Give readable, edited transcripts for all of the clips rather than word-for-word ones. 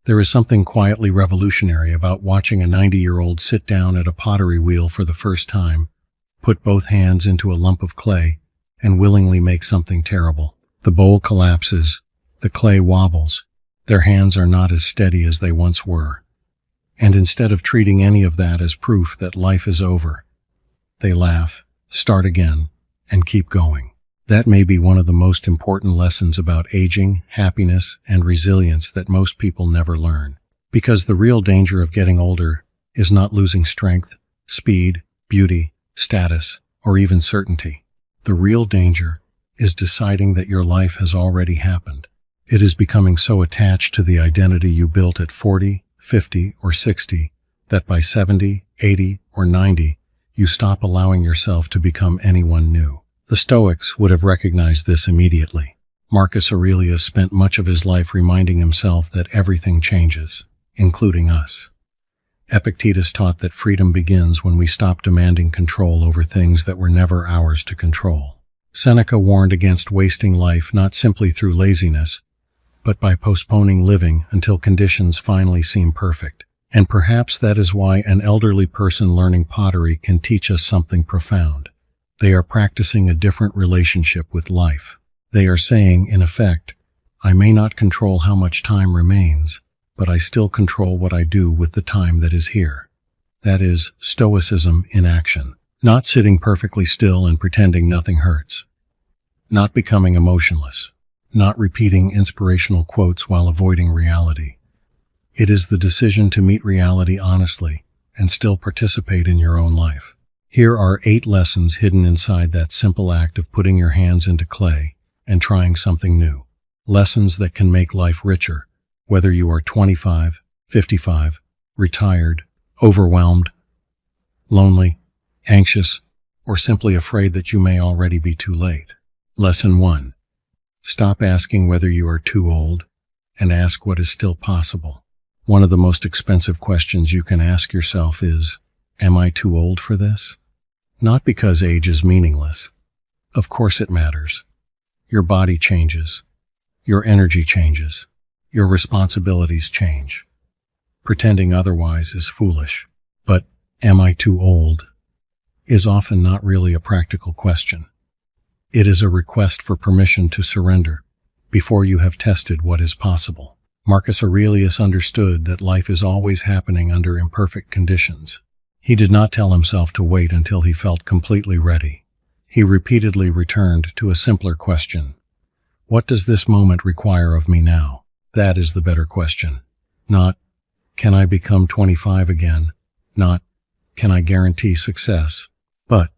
There is something quietly revolutionary about watching a 90-year-old sit down at a pottery wheel for the first time, put both hands into a lump of clay, and willingly make something terrible. The bowl collapses, the clay wobbles, their hands are not as steady as they once were. And instead of treating any of that as proof that life is over, they laugh, start again, and keep going. That may be one of the most important lessons about aging, happiness, and resilience that most people never learn. Because the real danger of getting older is not losing strength, speed, beauty, status, or even certainty. The real danger is deciding that your life has already happened. It is becoming so attached to the identity you built at 40, 50, or 60 that by 70, 80, or 90, you stop allowing yourself to become anyone new. The Stoics would have recognized this immediately. Marcus Aurelius spent much of his life reminding himself that everything changes, including us. Epictetus taught that freedom begins when we stop demanding control over things that were never ours to control. Seneca warned against wasting life not simply through laziness, but by postponing living until conditions finally seem perfect. And perhaps that is why an elderly person learning pottery can teach us something profound. They are practicing a different relationship with life. They are saying, in effect, I may not control how much time remains, but I still control what I do with the time that is here. That is Stoicism in action. Not sitting perfectly still and pretending nothing hurts. Not becoming emotionless. Not repeating inspirational quotes while avoiding reality. It is the decision to meet reality honestly and still participate in your own life. Here are 8 lessons hidden inside that simple act of putting your hands into clay and trying something new. Lessons that can make life richer, whether you are 25, 55, retired, overwhelmed, lonely, anxious, or simply afraid that you may already be too late. Lesson 1. Stop asking whether you are too old and ask what is still possible. One of the most expensive questions you can ask yourself is, am I too old for this? Not because age is meaningless. Of course it matters. Your body changes. Your energy changes. Your responsibilities change. Pretending otherwise is foolish. But, am I too old? Is often not really a practical question. It is a request for permission to surrender before you have tested what is possible. Marcus Aurelius understood that life is always happening under imperfect conditions. He did not tell himself to wait until he felt completely ready. He repeatedly returned to a simpler question. What does this moment require of me now? That is the better question. Not, can I become 25 again? Not, can I guarantee success? But,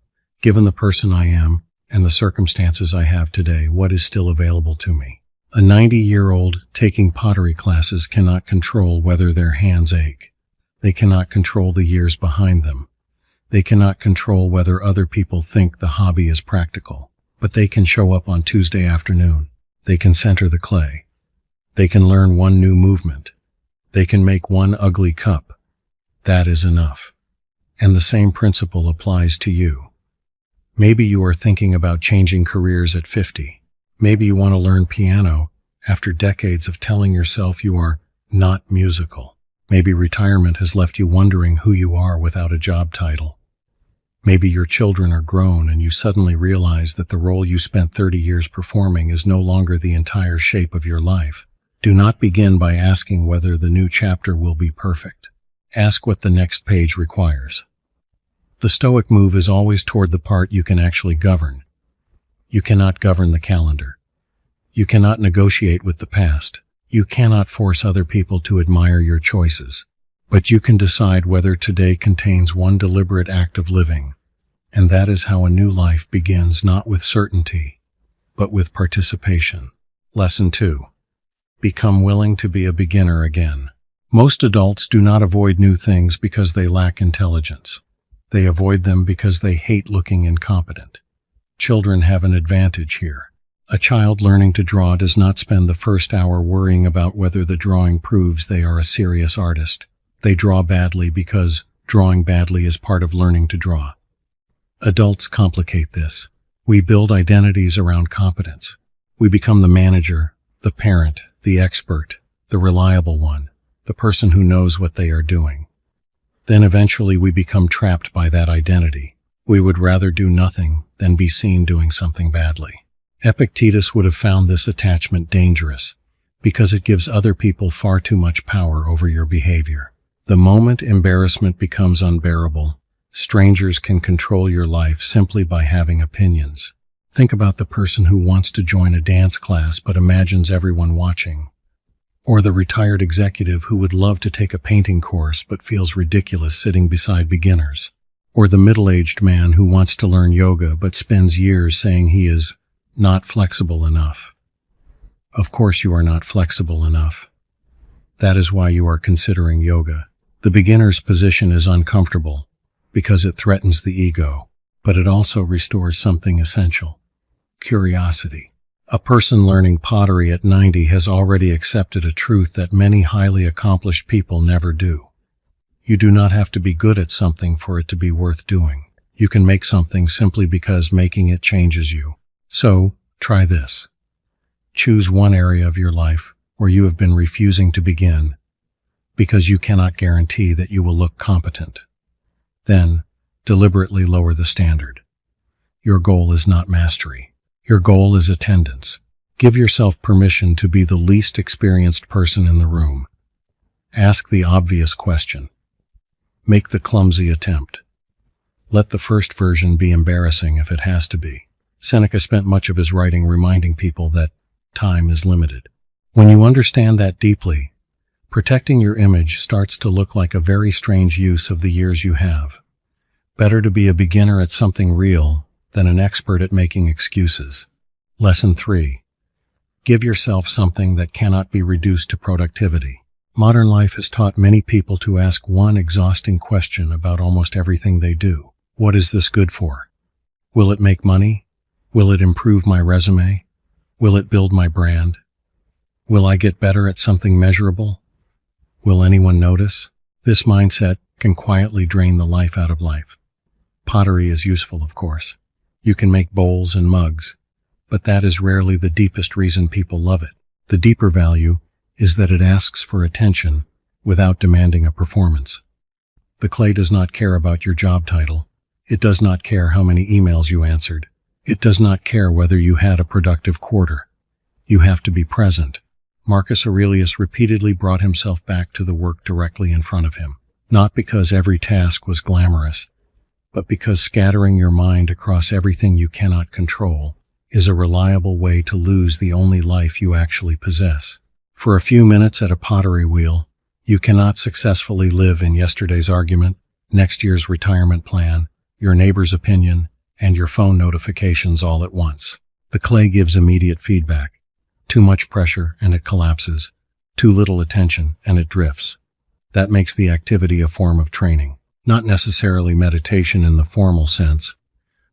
given the person I am and the circumstances I have today, what is still available to me? A 90-year-old taking pottery classes cannot control whether their hands ache. They cannot control the years behind them. They cannot control whether other people think the hobby is practical. But they can show up on Tuesday afternoon. They can center the clay. They can learn one new movement. They can make one ugly cup. That is enough. And the same principle applies to you. Maybe you are thinking about changing careers at 50. Maybe you want to learn piano after decades of telling yourself you are not musical. Maybe retirement has left you wondering who you are without a job title. Maybe your children are grown and you suddenly realize that the role you spent 30 years performing is no longer the entire shape of your life. Do not begin by asking whether the new chapter will be perfect. Ask what the next page requires. The Stoic move is always toward the part you can actually govern. You cannot govern the calendar. You cannot negotiate with the past. You cannot force other people to admire your choices. But you can decide whether today contains one deliberate act of living. And that is how a new life begins, not with certainty, but with participation. Lesson 2. Become willing to be a beginner again. Most adults do not avoid new things because they lack intelligence. They avoid them because they hate looking incompetent. Children have an advantage here. A child learning to draw does not spend the first hour worrying about whether the drawing proves they are a serious artist. They draw badly because drawing badly is part of learning to draw. Adults complicate this. We build identities around competence. We become the manager, the parent, the expert, the reliable one, the person who knows what they are doing. Then eventually we become trapped by that identity. We would rather do nothing than be seen doing something badly. Epictetus would have found this attachment dangerous because it gives other people far too much power over your behavior. The moment embarrassment becomes unbearable, strangers can control your life simply by having opinions. Think about the person who wants to join a dance class but imagines everyone watching. Or the retired executive who would love to take a painting course but feels ridiculous sitting beside beginners. Or the middle-aged man who wants to learn yoga but spends years saying he is not flexible enough. Of course you are not flexible enough. That is why you are considering yoga. The beginner's position is uncomfortable because it threatens the ego, but it also restores something essential: curiosity. A person learning pottery at 90 has already accepted a truth that many highly accomplished people never do. You do not have to be good at something for it to be worth doing. You can make something simply because making it changes you. So, try this. Choose one area of your life where you have been refusing to begin because you cannot guarantee that you will look competent. Then, deliberately lower the standard. Your goal is not mastery. Your goal is attendance. Give yourself permission to be the least experienced person in the room. Ask the obvious question. Make the clumsy attempt. Let the first version be embarrassing if it has to be. Seneca spent much of his writing reminding people that time is limited. When you understand that deeply, protecting your image starts to look like a very strange use of the years you have. Better to be a beginner at something real than an expert at making excuses. Lesson 3. Give yourself something that cannot be reduced to productivity. Modern life has taught many people to ask one exhausting question about almost everything they do. What is this good for? Will it make money? Will it improve my resume? Will it build my brand? Will I get better at something measurable? Will anyone notice? This mindset can quietly drain the life out of life. Pottery is useful, of course. You can make bowls and mugs, but that is rarely the deepest reason people love it. The deeper value is that it asks for attention without demanding a performance. The clay does not care about your job title. It does not care how many emails you answered. It does not care whether you had a productive quarter. You have to be present. Marcus Aurelius repeatedly brought himself back to the work directly in front of him, not because every task was glamorous, but because scattering your mind across everything you cannot control is a reliable way to lose the only life you actually possess. For a few minutes at a pottery wheel, you cannot successfully live in yesterday's argument, next year's retirement plan, your neighbor's opinion, and your phone notifications all at once. The clay gives immediate feedback. Too much pressure and it collapses. Too little attention and it drifts. That makes the activity a form of training. Not necessarily meditation in the formal sense,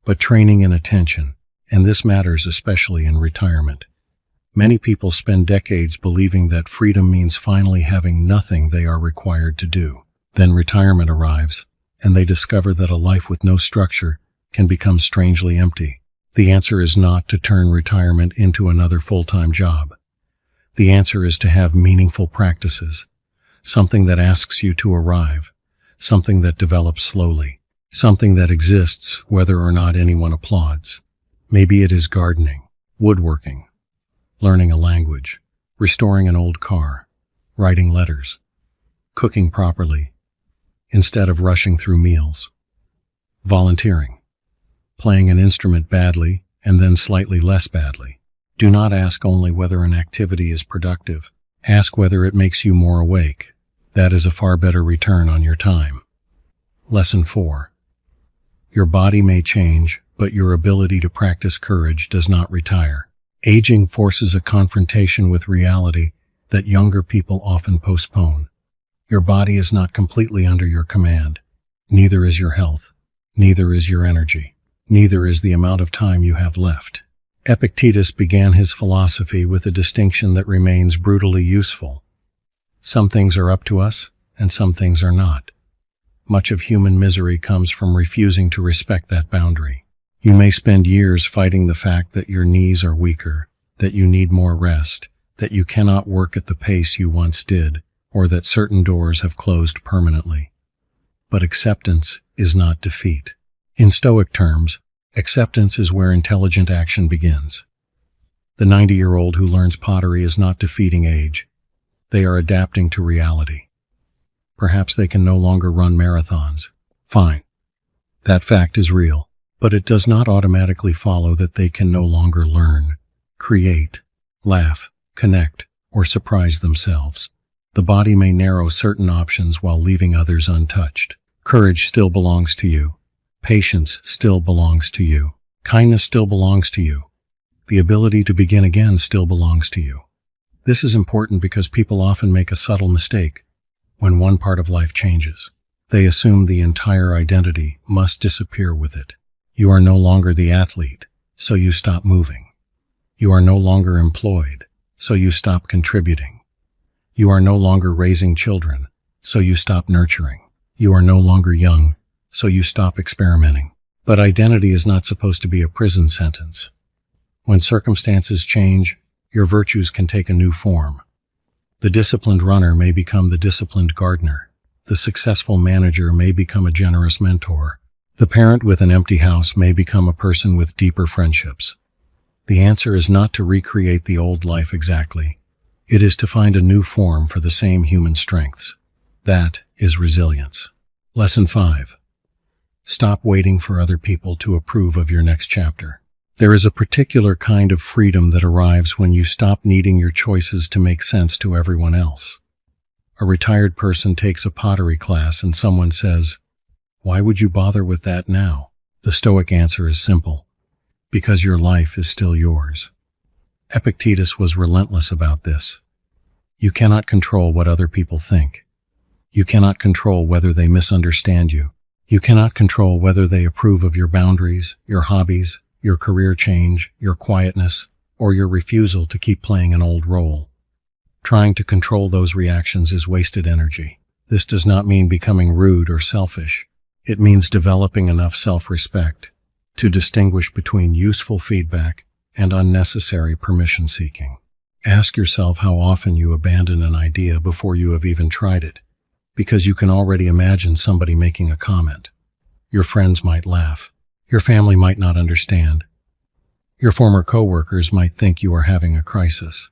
but training in attention, and this matters especially in retirement. Many people spend decades believing that freedom means finally having nothing they are required to do. Then retirement arrives, and they discover that a life with no structure can become strangely empty. The answer is not to turn retirement into another full-time job. The answer is to have meaningful practices, something that asks you to arrive, something that develops slowly, something that exists whether or not anyone applauds. Maybe it is gardening, woodworking, learning a language, restoring an old car, writing letters, cooking properly instead of rushing through meals, volunteering, playing an instrument badly and then slightly less badly. Do not ask only whether an activity is productive. Ask whether it makes you more awake. That is a far better return on your time. Lesson 4. Your body may change, but your ability to practice courage does not retire. Aging forces a confrontation with reality that younger people often postpone. Your body is not completely under your command. Neither is your health. Neither is your energy. Neither is the amount of time you have left. Epictetus began his philosophy with a distinction that remains brutally useful. Some things are up to us, and some things are not. Much of human misery comes from refusing to respect that boundary. You may spend years fighting the fact that your knees are weaker, that you need more rest, that you cannot work at the pace you once did, or that certain doors have closed permanently. But acceptance is not defeat. In Stoic terms, acceptance is where intelligent action begins. The 90-year-old who learns pottery is not defeating age. They are adapting to reality. Perhaps they can no longer run marathons. Fine. That fact is real, but it does not automatically follow that they can no longer learn, create, laugh, connect, or surprise themselves. The body may narrow certain options while leaving others untouched. Courage still belongs to you. Patience still belongs to you. Kindness still belongs to you. The ability to begin again still belongs to you. This is important because people often make a subtle mistake when one part of life changes. They assume the entire identity must disappear with it. You are no longer the athlete, so you stop moving. You are no longer employed, so you stop contributing. You are no longer raising children, so you stop nurturing. You are no longer young, so you stop experimenting. But identity is not supposed to be a prison sentence. When circumstances change, your virtues can take a new form. The disciplined runner may become the disciplined gardener. The successful manager may become a generous mentor. The parent with an empty house may become a person with deeper friendships. The answer is not to recreate the old life exactly. It is to find a new form for the same human strengths. That is resilience. Lesson 5. Stop waiting for other people to approve of your next chapter. There is a particular kind of freedom that arrives when you stop needing your choices to make sense to everyone else. A retired person takes a pottery class and someone says, "Why would you bother with that now?" The Stoic answer is simple: because your life is still yours. Epictetus was relentless about this. You cannot control what other people think. You cannot control whether they misunderstand you. You cannot control whether they approve of your boundaries, your hobbies, your career change, your quietness, or your refusal to keep playing an old role. Trying to control those reactions is wasted energy. This does not mean becoming rude or selfish. It means developing enough self-respect to distinguish between useful feedback and unnecessary permission-seeking. Ask yourself how often you abandon an idea before you have even tried it, because you can already imagine somebody making a comment. Your friends might laugh. Your family might not understand. Your former coworkers might think you are having a crisis.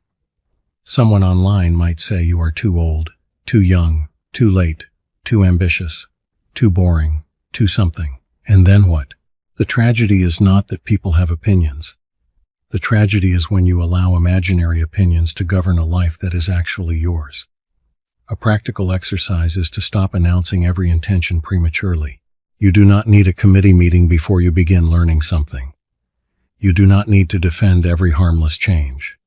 Someone online might say you are too old, too young, too late, too ambitious, too boring, too something. And then what? The tragedy is not that people have opinions. The tragedy is when you allow imaginary opinions to govern a life that is actually yours. A practical exercise is to stop announcing every intention prematurely. You do not need a committee meeting before you begin learning something. You do not need to defend every harmless change.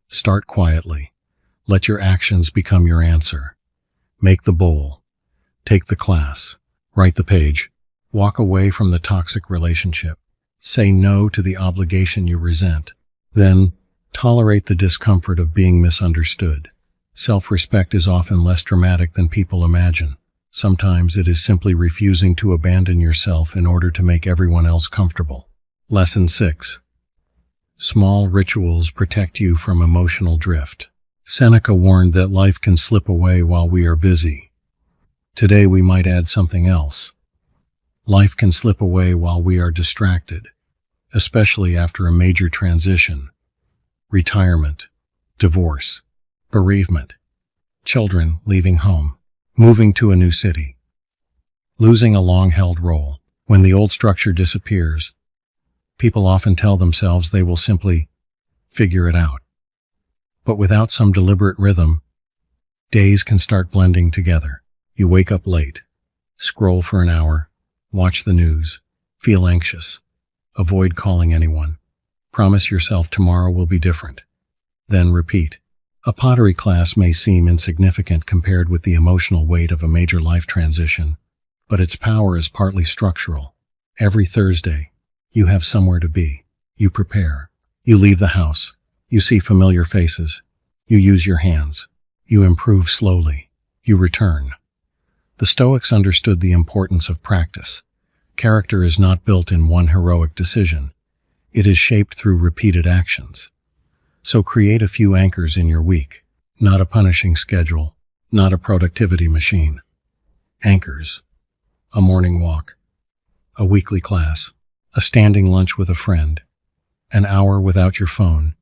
Start quietly. Let your actions become your answer. Make the bowl. Take the class. Write the page. Walk away from the toxic relationship. Say no to the obligation you resent. Then, tolerate the discomfort of being misunderstood. Self-respect is often less dramatic than people imagine. Sometimes it is simply refusing to abandon yourself in order to make everyone else comfortable. Lesson 6. Small rituals protect you from emotional drift. Seneca warned that life can slip away while we are busy. Today we might add something else. Life can slip away while we are distracted, especially after a major transition: retirement, divorce, bereavement, children leaving home, moving to a new city, losing a long-held role. When the old structure disappears, people often tell themselves they will simply figure it out. But without some deliberate rhythm, days can start blending together. You wake up late, scroll for an hour, watch the news, feel anxious, avoid calling anyone, promise yourself tomorrow will be different, then repeat. A pottery class may seem insignificant compared with the emotional weight of a major life transition, but its power is partly structural. Every Thursday, you have somewhere to be. You prepare. You leave the house. You see familiar faces. You use your hands. You improve slowly. You return. The Stoics understood the importance of practice. Character is not built in one heroic decision. It is shaped through repeated actions. So create a few anchors in your week. Not a punishing schedule, not a productivity machine. Anchors: a morning walk, a weekly class, a standing lunch with a friend, an hour without your phone,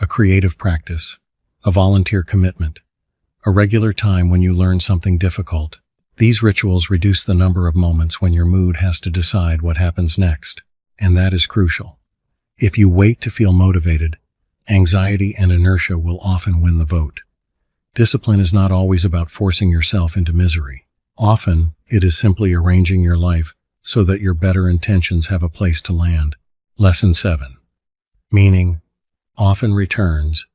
a creative practice, a volunteer commitment, a regular time when you learn something difficult. These rituals reduce the number of moments when your mood has to decide what happens next, and that is crucial. If you wait to feel motivated, anxiety and inertia will often win the vote. Discipline is not always about forcing yourself into misery. Often, it is simply arranging your life so that your better intentions have a place to land. Lesson 7. Meaning often returns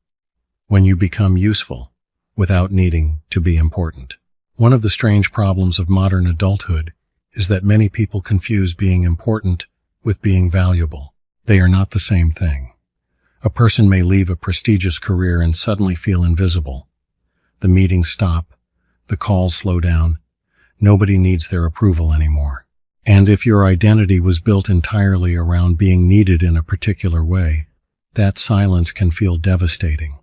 when you become useful without needing to be important. One of the strange problems of modern adulthood is that many people confuse being important with being valuable. They are not the same thing. A person may leave a prestigious career and suddenly feel invisible. The meetings stop, the calls slow down, nobody needs their approval anymore. And if your identity was built entirely around being needed in a particular way, that silence can feel devastating.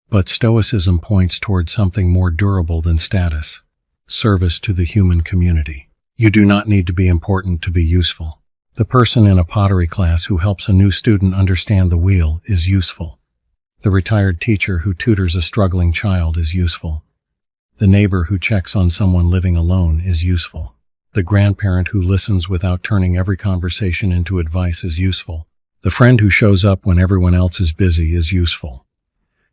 But Stoicism points towards something more durable than status: service to the human community. You do not need to be important to be useful. The person in a pottery class who helps a new student understand the wheel is useful. The retired teacher who tutors a struggling child is useful. The neighbor who checks on someone living alone is useful. The grandparent who listens without turning every conversation into advice is useful. The friend who shows up when everyone else is busy is useful.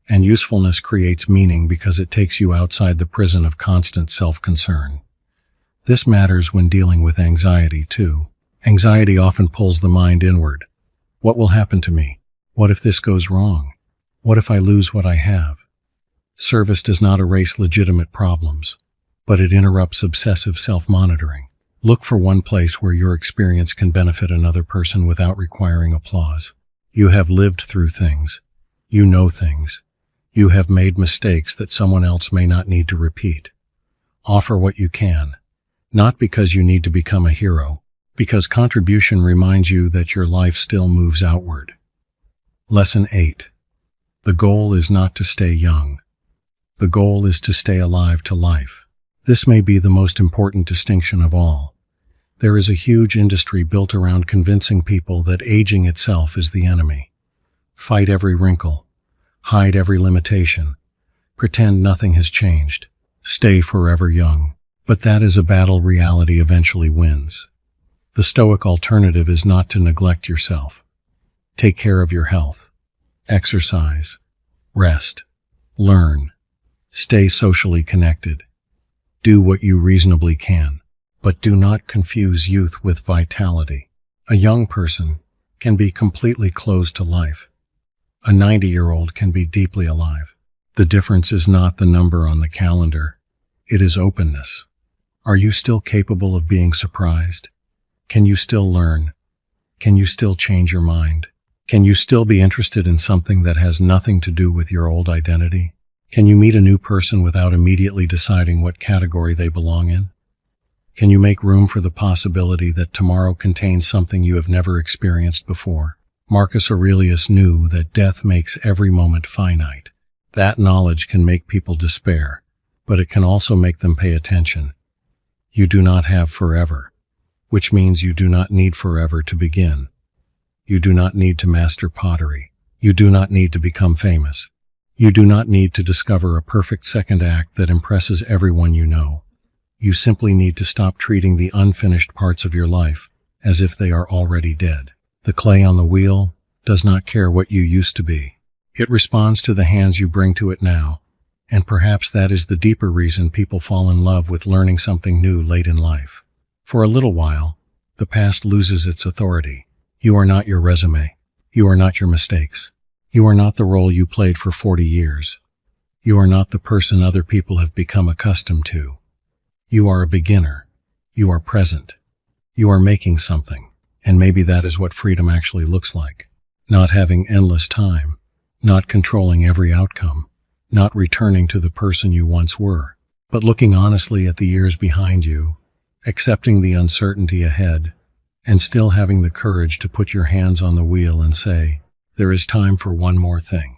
And usefulness creates meaning because it takes you outside the prison of constant self-concern. This matters when dealing with anxiety, too. Anxiety often pulls the mind inward. What will happen to me? What if this goes wrong? What if I lose what I have? Service does not erase legitimate problems, but it interrupts obsessive self-monitoring. Look for one place where your experience can benefit another person without requiring applause. You have lived through things. You know things. You have made mistakes that someone else may not need to repeat. Offer what you can, not because you need to become a hero, because contribution reminds you that your life still moves outward. Lesson 8. The goal is not to stay young. The goal is to stay alive to life. This may be the most important distinction of all. There is a huge industry built around convincing people that aging itself is the enemy. Fight every wrinkle. Hide every limitation. Pretend nothing has changed. Stay forever young. But that is a battle reality eventually wins. The Stoic alternative is not to neglect yourself. Take care of your health. Exercise. Rest. Learn. Stay socially connected. Do what you reasonably can. But do not confuse youth with vitality. A young person can be completely closed to life. A 90-year-old can be deeply alive. The difference is not the number on the calendar. It is openness. Are you still capable of being surprised? Can you still learn? Can you still change your mind? Can you still be interested in something that has nothing to do with your old identity? Can you meet a new person without immediately deciding what category they belong in? Can you make room for the possibility that tomorrow contains something you have never experienced before? Marcus Aurelius knew that death makes every moment finite. That knowledge can make people despair, but it can also make them pay attention. You do not have forever, which means you do not need forever to begin. You do not need to master pottery. You do not need to become famous. You do not need to discover a perfect second act that impresses everyone you know. You simply need to stop treating the unfinished parts of your life as if they are already dead. The clay on the wheel does not care what you used to be. It responds to the hands you bring to it now, and perhaps that is the deeper reason people fall in love with learning something new late in life. For a little while, the past loses its authority. You are not your resume. You are not your mistakes. You are not the role you played for 40 years. You are not the person other people have become accustomed to. You are a beginner. You are present. You are making something, and maybe that is what freedom actually looks like. Not having endless time, not controlling every outcome, not returning to the person you once were, but looking honestly at the years behind you, accepting the uncertainty ahead, and still having the courage to put your hands on the wheel and say, there is time for one more thing.